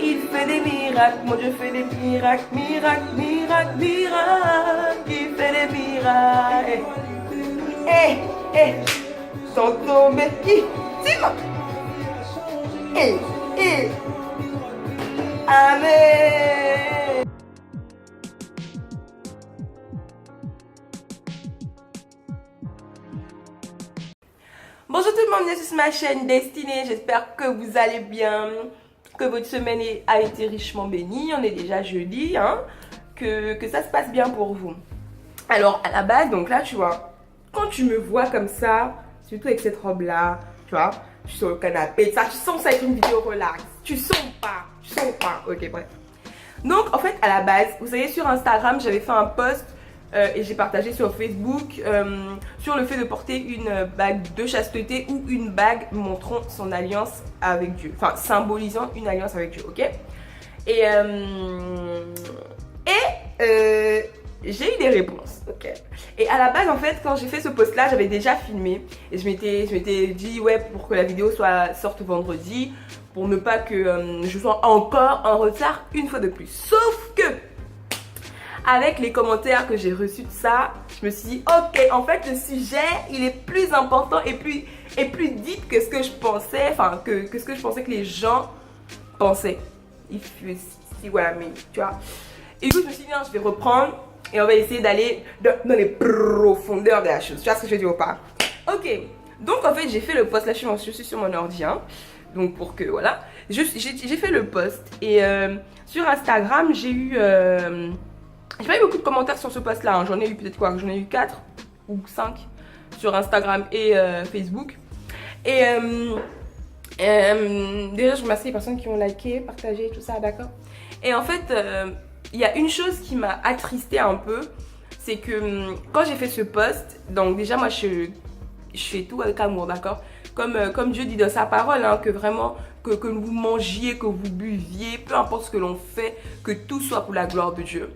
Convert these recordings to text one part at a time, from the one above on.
Il fait des miracles, mon Dieu fait des miracles, miracles, miracles, miracles. Il fait des miracles. Eh, eh, sans tomber qui? Simon. Eh, eh. Amen. Bonjour tout le monde, bienvenue sur ma chaîne Destinée. J'espère que vous allez bien, que votre semaine a été richement bénie. On est déjà jeudi, hein, que ça se passe bien pour vous. Alors à la base, donc là tu vois, quand tu me vois comme ça, surtout avec cette robe là, tu vois, je suis sur le canapé, ça, tu sens ça être une vidéo relax. Tu sens pas, ok bref. Donc en fait à la base, vous savez sur Instagram j'avais fait un post et j'ai partagé sur Facebook sur le fait de porter une bague de chasteté ou une bague montrant son alliance avec Dieu, enfin symbolisant une alliance avec Dieu, ok. Et j'ai eu des réponses, ok. Et à la base en fait quand j'ai fait ce post là j'avais déjà filmé et je m'étais dit ouais, pour que la vidéo sorte vendredi, pour ne pas que je sois encore en retard une fois de plus. Sauf que avec les commentaires que j'ai reçus de ça, je me suis dit ok, en fait le sujet il est plus important et plus deep que ce que je pensais, enfin que ce que je pensais que les gens pensaient. If you see what I mean, tu vois. Et du coup je me suis dit non, je vais reprendre et on va essayer d'aller dans les profondeurs de la chose. Tu vois ce que je veux dire ou pas? Ok, donc en fait j'ai fait le post, là je suis sur mon ordi, hein. Donc pour que voilà, j'ai fait le post et sur Instagram j'ai eu j'ai pas eu beaucoup de commentaires sur ce post là, hein. J'en ai eu peut-être quoi, j'en ai eu 4 ou 5 sur Instagram et Facebook. Et déjà je remercie les personnes qui ont liké, partagé, tout ça, d'accord. Et en fait il y a une chose qui m'a attristée un peu, c'est que quand j'ai fait ce post, donc déjà moi je fais tout avec amour, d'accord. Comme Dieu dit dans sa parole, hein, que vraiment que vous mangiez, que vous buviez, peu importe ce que l'on fait, que tout soit pour la gloire de Dieu.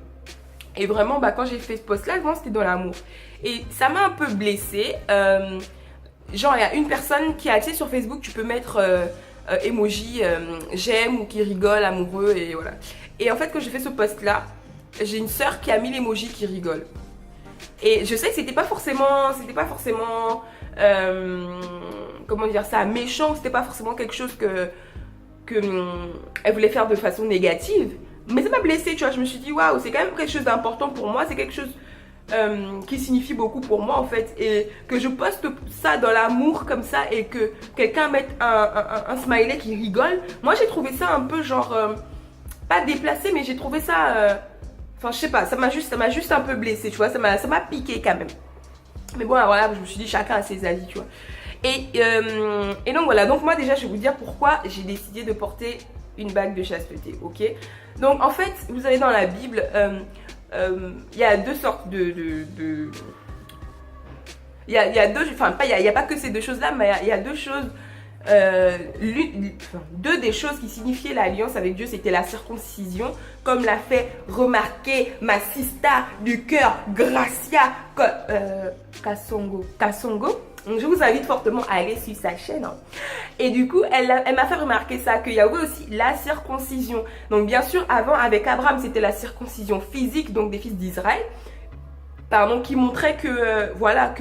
Et vraiment, bah, quand j'ai fait ce post-là, c'était dans l'amour. Et ça m'a un peu blessée. Genre, il y a une personne qui a, tu sais, sur Facebook, tu peux mettre emoji j'aime ou qui rigole, amoureux, et voilà. Et en fait, quand j'ai fait ce post-là, j'ai une sœur qui a mis l'emoji qui rigole. Et je sais que c'était pas forcément comment dire ça, méchant, c'était pas forcément quelque chose que elle voulait faire de façon négative. Mais ça m'a blessée, tu vois, je me suis dit waouh, c'est quand même quelque chose d'important pour moi, c'est quelque chose qui signifie beaucoup pour moi en fait. Et que je poste ça dans l'amour comme ça et que quelqu'un mette un smiley qui rigole. Moi j'ai trouvé ça un peu genre, pas déplacé, mais j'ai trouvé ça, enfin je sais pas, ça m'a juste un peu blessée, tu vois, ça m'a piqué quand même. Mais bon voilà, je me suis dit chacun a ses avis, tu vois. Et donc voilà, donc moi déjà je vais vous dire pourquoi j'ai décidé de porter une bague de chasteté, ok. Donc en fait, vous savez dans la Bible, il y a deux sortes il y a deux, enfin il n'y a pas que ces deux choses là, mais il y a deux choses, deux des choses qui signifiaient l'alliance avec Dieu, c'était la circoncision, comme l'a fait remarquer ma sista du cœur, Gracia Kasongo. Donc je vous invite fortement à aller sur sa chaîne, hein. Et du coup elle m'a fait remarquer ça, qu'il y avait aussi la circoncision. Donc bien sûr avant avec Abraham c'était la circoncision physique, donc des fils d'Israël, pardon, qui montrait que voilà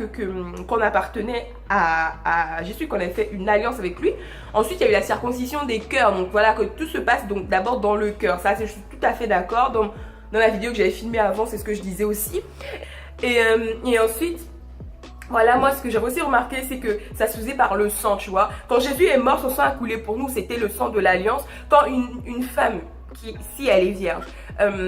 qu'on appartenait à Jésus, qu'on avait fait une alliance avec lui. Ensuite il y a eu la circoncision des cœurs, donc voilà que tout se passe donc d'abord dans le cœur. Ça je suis tout à fait d'accord, dans la vidéo que j'avais filmée avant c'est ce que je disais aussi. Et ensuite voilà, moi ce que j'ai aussi remarqué c'est que ça se faisait par le sang, tu vois. Quand Jésus est mort, son sang a coulé pour nous, c'était le sang de l'alliance. Quand une femme, si elle est vierge, un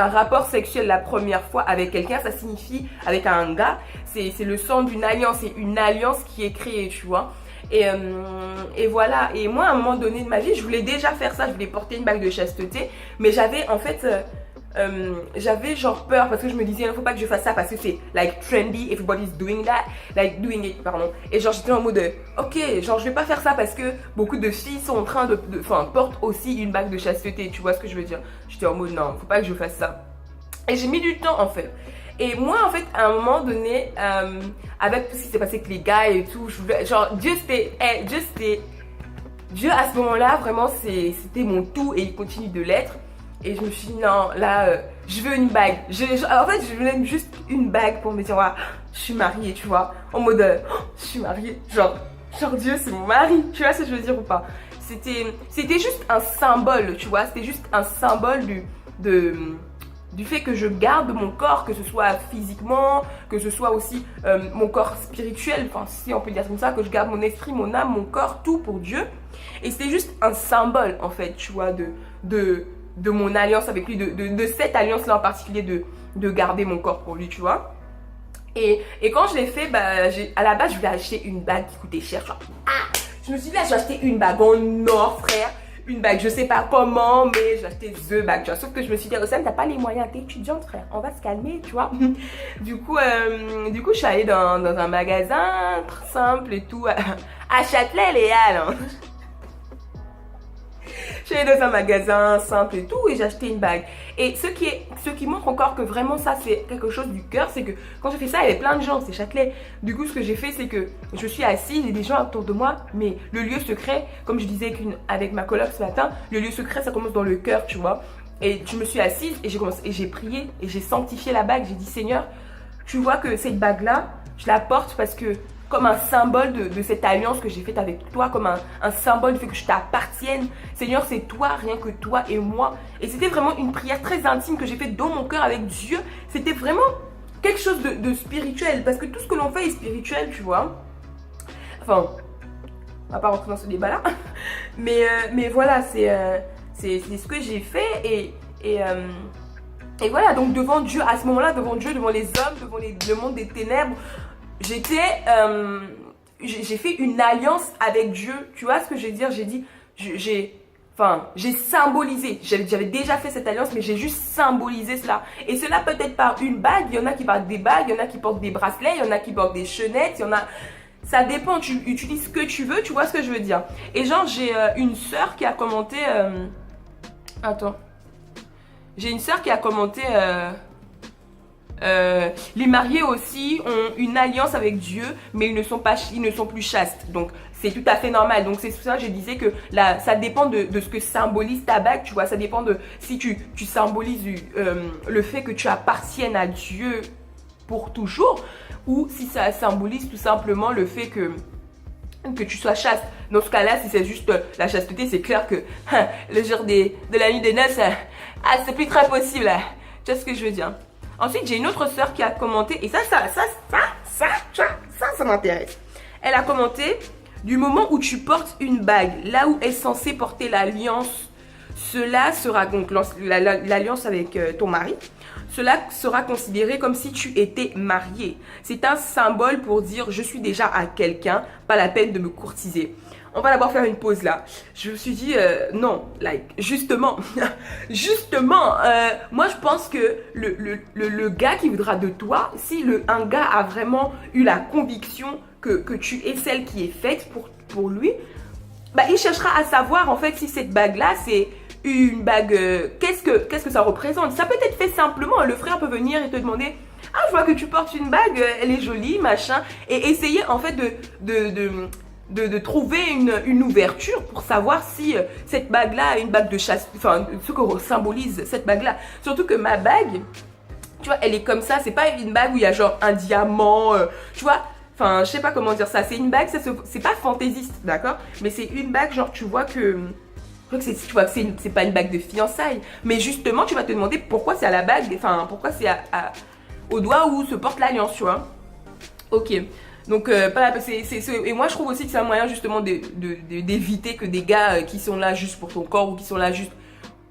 rapport sexuel la première fois avec quelqu'un, ça signifie, avec un gars, c'est le sang d'une alliance, c'est une alliance qui est créée, tu vois. Et voilà, et moi à un moment donné de ma vie, je voulais déjà faire ça, je voulais porter une bague de chasteté, mais j'avais en fait... j'avais genre peur parce que je me disais il ne faut pas que je fasse ça parce que c'est like trendy, everybody's doing that, like doing it, pardon. Et genre j'étais en mode ok, genre je vais pas faire ça parce que beaucoup de filles sont en train enfin portent aussi une bague de chasteté, tu vois ce que je veux dire. J'étais en mode non, faut pas que je fasse ça. Et j'ai mis du temps en fait. Et moi, en fait, à un moment donné, avec tout ce qui s'est passé avec les gars et tout, genre, Dieu, Dieu, à ce moment-là, vraiment, c'était mon tout et il continue de l'être. Et je me suis dit, non, là, je veux une bague. En fait, je voulais juste une bague pour me dire, ouais, je suis mariée, tu vois. En mode, je suis mariée. Genre Dieu, c'est mon mari. Tu vois ce que je veux dire ou pas? C'était juste un symbole, tu vois. C'était juste un symbole du fait que je garde mon corps, que ce soit physiquement, que ce soit aussi mon corps spirituel, enfin si on peut dire comme ça, que je garde mon esprit, mon âme, mon corps, tout pour Dieu. Et c'était juste un symbole en fait, tu vois, de mon alliance avec lui, de cette alliance-là en particulier, de garder mon corps pour lui, tu vois. Et quand je l'ai fait, bah, à la base, je voulais acheter une bague qui coûtait cher, genre, je me suis dit là, je vais acheter une bague en or, frère. Une bague, je sais pas comment, mais j'ai acheté the bague, tu vois. Sauf que je me suis dit, Rossane, t'as pas les moyens, t'es étudiante, frère, on va se calmer, tu vois. Du coup, je suis allée dans un magasin très simple et tout, à Châtelet, les Halles. Hein. Je suis allée dans un magasin simple et tout et j'ai acheté une bague. Et ce qui montre encore que vraiment ça c'est quelque chose du cœur, c'est que quand j'ai fait ça, il y avait plein de gens, c'est Châtelet. Du coup, ce que j'ai fait, c'est que je suis assise et des gens autour de moi, mais le lieu secret, comme je disais avec ma coloc ce matin, le lieu secret ça commence dans le cœur, tu vois. Et je me suis assise et j'ai prié et j'ai sanctifié la bague. J'ai dit, Seigneur, tu vois que cette bague-là, je la porte parce que comme un symbole de cette alliance que j'ai faite avec toi, comme un symbole du fait que je t'appartienne. Seigneur, c'est toi, rien que toi et moi. Et c'était vraiment une prière très intime que j'ai faite dans mon cœur avec Dieu. C'était vraiment quelque chose de spirituel, parce que tout ce que l'on fait est spirituel, tu vois. Enfin, on va pas rentrer dans ce débat-là. Mais voilà, c'est ce que j'ai fait et voilà, donc devant Dieu, à ce moment-là, devant Dieu, devant les hommes, devant le monde des ténèbres, j'ai fait une alliance avec Dieu. Tu vois ce que je veux dire? J'ai dit, j'ai symbolisé. J'avais déjà fait cette alliance, mais j'ai juste symbolisé cela. Et cela peut être par une bague. Il y en a qui portent des bagues, il y en a qui portent des bracelets, il y en a qui portent des chaînettes, il y en a... Ça dépend, tu utilises ce que tu veux, tu vois ce que je veux dire. Et genre, j'ai une sœur qui a commenté... Attends. J'ai une sœur qui a commenté... les mariés aussi ont une alliance avec Dieu, mais ils ne sont plus chastes. Donc c'est tout à fait normal. Donc c'est pour ça que je disais que là, ça dépend de ce que symbolise ta bague, tu vois. Ça dépend de si tu symbolises le fait que tu appartiennes à Dieu pour toujours, ou si ça symbolise tout simplement le fait que tu sois chaste. Dans ce cas-là, si c'est juste la chasteté, c'est clair que le jour de la nuit des noces, c'est plus très possible. Tu vois ce que je veux dire? Ensuite, j'ai une autre sœur qui a commenté, et ça m'intéresse. Elle a commenté, du moment où tu portes une bague, là où est censé porter l'alliance, cela sera donc l'alliance avec ton mari, cela sera considéré comme si tu étais marié. C'est un symbole pour dire je suis déjà à quelqu'un, pas la peine de me courtiser. On va d'abord faire une pause là. Je me suis dit, non, justement, moi je pense que le gars qui voudra de toi, si un gars a vraiment eu la conviction que tu es celle qui est faite pour lui, bah il cherchera à savoir en fait si cette bague là c'est une bague, qu'est-ce que ça représente. Ça peut être fait simplement, le frère peut venir et te demander, ah je vois que tu portes une bague, elle est jolie, machin, et essayer en fait de trouver une ouverture pour savoir si cette bague-là est une bague de chasse, enfin, ce que symbolise cette bague-là. Surtout que ma bague, tu vois, elle est comme ça, c'est pas une bague où il y a genre un diamant, tu vois, enfin, je sais pas comment dire ça, c'est une bague, c'est pas fantaisiste, d'accord? Mais c'est une bague, genre, tu vois que c'est pas une bague de fiançailles, mais justement, tu vas te demander pourquoi c'est à la bague, enfin, pourquoi c'est au doigt où se porte l'alliance, tu vois? Ok. Donc, et moi je trouve aussi que c'est un moyen justement d'éviter que des gars qui sont là juste pour ton corps ou qui sont là juste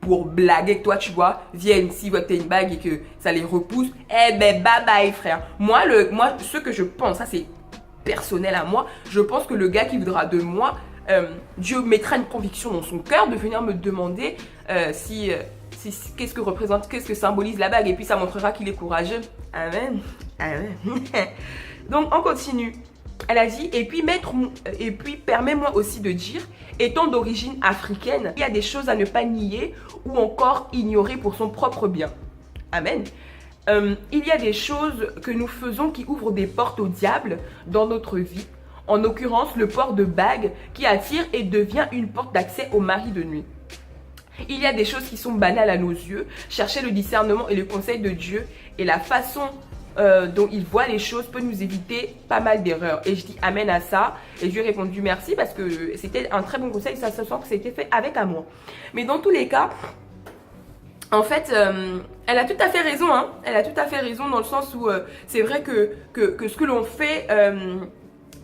pour blaguer avec toi, tu vois, viennent, s'ils voient que t'as une bague et que ça les repousse, eh ben bye bye frère. Moi, ce que je pense, ça c'est personnel à moi, je pense que le gars qui voudra de moi, Dieu mettra une conviction dans son cœur de venir me demander qu'est-ce que représente, qu'est-ce que symbolise la bague, et puis ça montrera qu'il est courageux. Amen. Amen. Donc on continue. Elle a dit, et puis permets-moi aussi de dire, étant d'origine africaine, il y a des choses à ne pas nier ou encore ignorer pour son propre bien. Amen. il y a des choses que nous faisons qui ouvrent des portes au diable dans notre vie. En l'occurrence, le port de bague qui attire et devient une porte d'accès au mari de nuit. Il y a des choses qui sont banales à nos yeux. Chercher le discernement et le conseil de Dieu et la façon dont il voit les choses peut nous éviter pas mal d'erreurs. Et je dis amen à ça. Et Dieu a répondu merci parce que c'était un très bon conseil. Ça se sent que c'était fait avec amour. Mais dans tous les cas, en fait, elle a tout à fait raison. Hein. Elle a tout à fait raison dans le sens où c'est vrai que ce que l'on fait,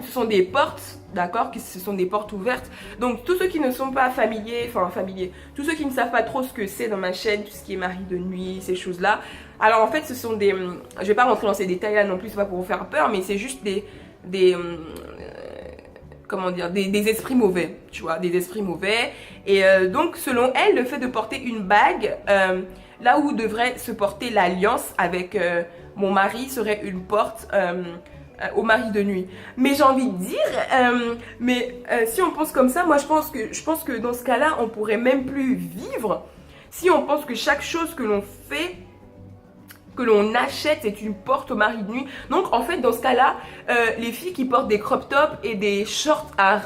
ce sont des portes. D'accord, ce sont des portes ouvertes. Donc, tous ceux qui ne sont pas familiers, tous ceux qui ne savent pas trop ce que c'est dans ma chaîne, tout ce qui est mari de nuit, ces choses-là. Alors, en fait, ce sont des... je vais pas rentrer dans ces détails-là non plus, c'est pas pour vous faire peur, mais c'est juste comment dire, des esprits mauvais, tu vois, des esprits mauvais. Et donc, selon elle, le fait de porter une bague, là où devrait se porter l'alliance avec mon mari, serait une porte... au mari de nuit. Mais j'ai envie de dire, si on pense comme ça, moi je pense que dans ce cas-là, on pourrait même plus vivre si on pense que chaque chose que l'on fait, que l'on achète, c'est une porte au mari de nuit. Donc en fait, dans ce cas-là, les filles qui portent des crop tops et des shorts à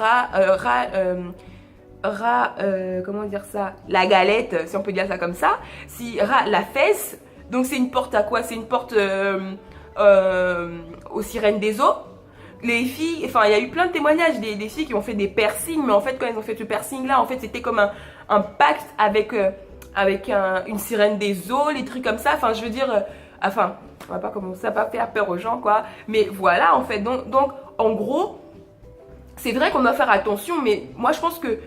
comment dire ça, la galette, si on peut dire ça comme ça, si la fesse, donc c'est une porte à quoi? C'est une porte aux sirènes des eaux. Les filles, enfin il y a eu plein de témoignages des filles qui ont fait des piercings, mais en fait quand elles ont fait ce piercing là, en fait c'était comme un pacte avec une sirène des eaux, les trucs comme ça. Enfin je veux dire, on va pas commencer à pas faire peur aux gens quoi, mais voilà en fait. Donc en gros, c'est vrai qu'on doit faire attention, mais moi je pense que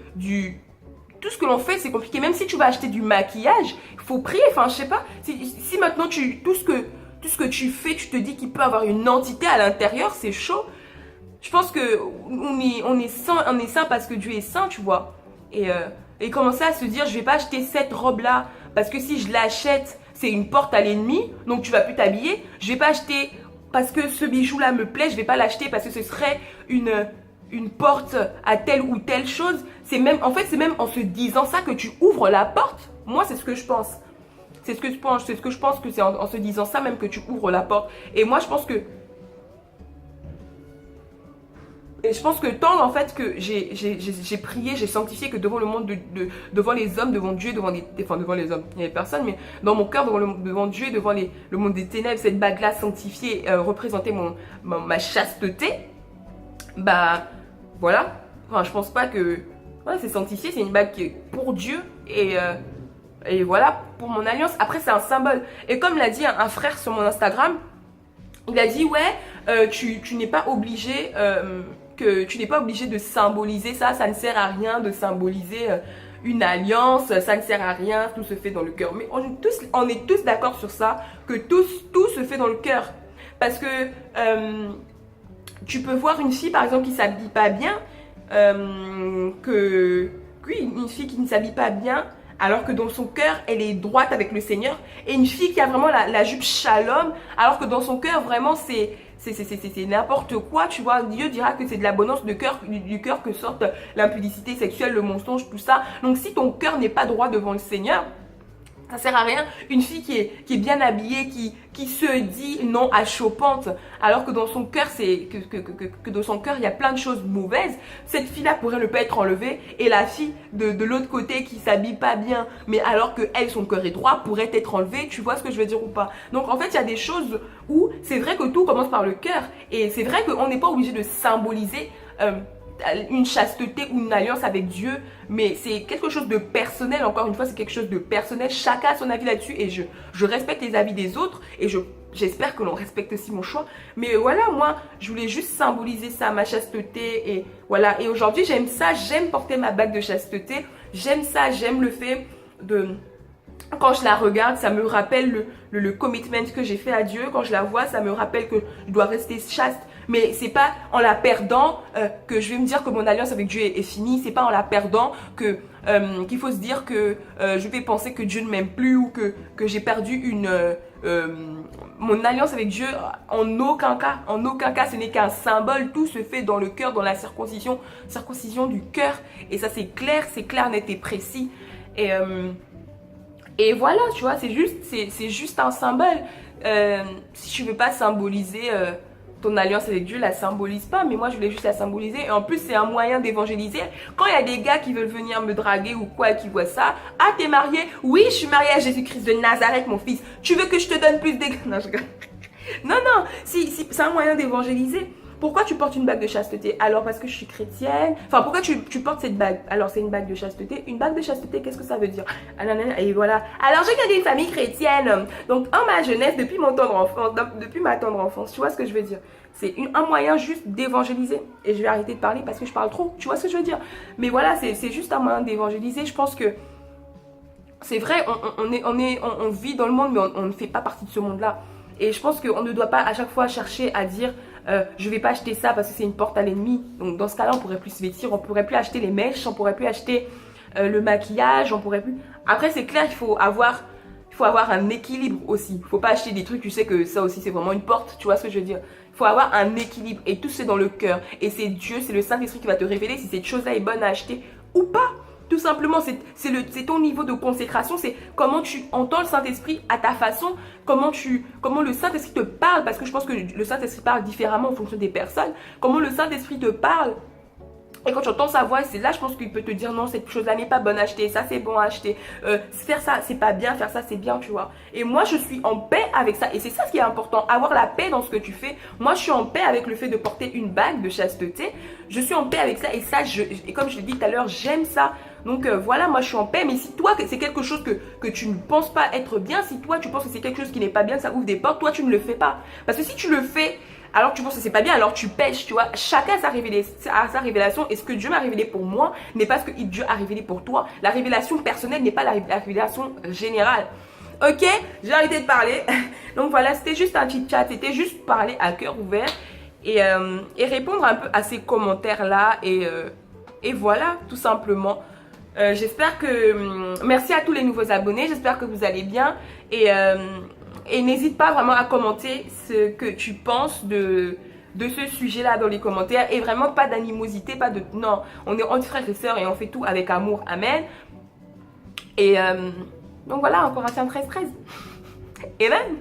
tout ce que l'on fait c'est compliqué. Même si tu vas acheter du maquillage, il faut prier. Enfin je sais pas, si maintenant tout ce que tu fais, tu te dis qu'il peut avoir une entité à l'intérieur, c'est chaud. Je pense que on est saint parce que Dieu est saint, tu vois. Et commencer à se dire, je vais pas acheter cette robe-là parce que si je l'achète, c'est une porte à l'ennemi, donc tu vas plus t'habiller. Je vais pas acheter parce que ce bijou-là me plaît, je vais pas l'acheter parce que ce serait une porte à telle ou telle chose. C'est même en se disant ça que tu ouvres la porte. Moi, c'est ce que je pense. C'est ce que je pense que c'est en se disant ça même que tu ouvres la porte. Et moi je pense que tant en fait que j'ai prié, j'ai sanctifié que devant le monde, devant les hommes, devant Dieu, devant les hommes, il y a personne, mais dans mon cœur, devant Dieu, devant le monde des ténèbres, cette bague-là sanctifiée représentait ma chasteté. Bah voilà, enfin, je pense pas que ouais, c'est sanctifié, c'est une bague qui est pour Dieu et voilà, pour mon alliance. Après, c'est un symbole. Et comme l'a dit un frère sur mon Instagram, il a dit, ouais, tu n'es pas obligé de symboliser ça. Ça ne sert à rien de symboliser une alliance. Ça ne sert à rien. Tout se fait dans le cœur. Mais on est tous d'accord sur ça, que tout se fait dans le cœur. Parce que tu peux voir une fille, par exemple, qui s'habille pas bien, une fille qui ne s'habille pas bien, alors que dans son cœur, elle est droite avec le Seigneur. Et une fille qui a vraiment la jupe shalom, alors que dans son cœur, vraiment, c'est n'importe quoi, tu vois. Dieu dira que c'est de l'abondance du cœur que sortent l'impudicité sexuelle, le mensonge, tout ça. Donc, si ton cœur n'est pas droit devant le Seigneur, ça sert à rien. Une fille qui est bien habillée, qui se dit non achoppante, alors que dans son cœur, dans son cœur, il y a plein de choses mauvaises. Cette fille-là pourrait ne pas être enlevée. Et la fille de l'autre côté qui s'habille pas bien, mais alors que elle, son cœur est droit, pourrait être enlevée. Tu vois ce que je veux dire ou pas? Donc en fait, il y a des choses où c'est vrai que tout commence par le cœur. Et c'est vrai qu'on n'est pas obligé de symboliser une chasteté ou une alliance avec Dieu, mais c'est quelque chose de personnel. Encore une fois, c'est quelque chose de personnel. Chacun a son avis là-dessus et je respecte les avis des autres et j'espère que l'on respecte aussi mon choix. Mais voilà, moi, je voulais juste symboliser ça, ma chasteté, et voilà. Et aujourd'hui, j'aime ça, j'aime porter ma bague de chasteté, j'aime ça, j'aime le fait de... Quand je la regarde, ça me rappelle le commitment que j'ai fait à Dieu. Quand je la vois, ça me rappelle que je dois rester chaste. Mais c'est pas en la perdant que je vais me dire que mon alliance avec Dieu est finie. C'est pas en la perdant qu'il faut se dire que je vais penser que Dieu ne m'aime plus ou que j'ai perdu mon alliance avec Dieu. En aucun cas, ce n'est qu'un symbole. Tout se fait dans le cœur, dans la circoncision du cœur. Et ça, c'est clair, net et précis. Et voilà, tu vois, c'est juste un symbole. Si tu veux pas symboliser ton alliance avec Dieu, la symbolise pas. Mais moi, je voulais juste la symboliser. Et en plus, c'est un moyen d'évangéliser. Quand il y a des gars qui veulent venir me draguer ou quoi, qui voient ça. Ah, t'es marié? Oui, je suis mariée à Jésus-Christ de Nazareth, mon fils. Tu veux que je te donne plus d'église? Non, je rigole. Non, non, si, c'est un moyen d'évangéliser. Pourquoi tu portes une bague de chasteté? Alors parce que je suis chrétienne. Enfin, pourquoi tu portes cette bague? Alors c'est une bague de chasteté. Une bague de chasteté, qu'est-ce que ça veut dire? Ah, non, non, non, et voilà. Alors j'ai gagné une famille chrétienne. Donc en ma jeunesse, depuis ma tendre enfance, tu vois ce que je veux dire? C'est un moyen juste d'évangéliser. Et je vais arrêter de parler parce que je parle trop. Tu vois ce que je veux dire? Mais voilà, c'est juste un moyen d'évangéliser. Je pense que c'est vrai, on vit dans le monde, mais on ne fait pas partie de ce monde-là. Et je pense qu'on ne doit pas à chaque fois chercher à dire je vais pas acheter ça parce que c'est une porte à l'ennemi. Donc dans ce cas-là, on pourrait plus se vêtir, on pourrait plus acheter les mèches, on pourrait plus acheter le maquillage, on pourrait plus. Après, c'est clair qu'il faut avoir un équilibre aussi. Il faut pas acheter des trucs, tu sais que ça aussi c'est vraiment une porte, tu vois ce que je veux dire. Il faut avoir un équilibre et tout c'est dans le cœur. Et c'est Dieu, c'est le Saint-Esprit qui va te révéler si cette chose-là est bonne à acheter ou pas. Tout simplement, c'est ton niveau de consécration, c'est comment tu entends le Saint-Esprit à ta façon, comment le Saint-Esprit te parle, parce que je pense que le Saint-Esprit parle différemment en fonction des personnes, comment le Saint-Esprit te parle. Et quand tu entends sa voix, c'est là, je pense qu'il peut te dire non, cette chose-là n'est pas bonne à acheter, ça c'est bon à acheter, faire ça c'est pas bien, faire ça c'est bien, tu vois. Et moi je suis en paix avec ça, et c'est ça ce qui est important, avoir la paix dans ce que tu fais. Moi je suis en paix avec le fait de porter une bague de chasteté, je suis en paix avec ça, et ça, et comme je l'ai dit tout à l'heure, j'aime ça. Donc voilà, moi je suis en paix, mais si toi c'est quelque chose que tu ne penses pas être bien, si toi tu penses que c'est quelque chose qui n'est pas bien, ça ouvre des portes, toi tu ne le fais pas. Parce que si tu le fais, alors tu penses que c'est pas bien, alors tu pêches, tu vois. Chacun a sa révélation, et ce que Dieu m'a révélé pour moi n'est pas ce que Dieu a révélé pour toi. La révélation personnelle n'est pas la révélation générale. Ok, j'ai arrêté de parler. Donc voilà, c'était juste un petit chat, c'était juste parler à cœur ouvert et répondre un peu à ces commentaires-là et voilà, tout simplement. J'espère que... merci à tous les nouveaux abonnés, j'espère que vous allez bien et n'hésite pas vraiment à commenter ce que tu penses de ce sujet-là dans les commentaires. Et vraiment pas d'animosité, pas de... Non, on est entre frères et sœurs et on fait tout avec amour. Amen. Et donc voilà, en Corinthiens 13. Amen.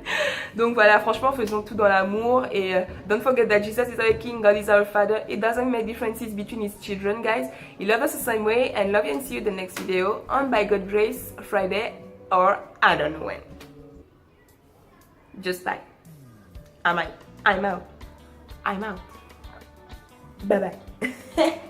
Donc voilà, franchement, faisons tout dans l'amour. Et don't forget that Jesus is our King, God is our Father. It doesn't make differences between his children, guys. He loves us the same way. And love you and see you the next video on By God's Grace Friday or I don't know when. Just bye. I'm out. Bye bye.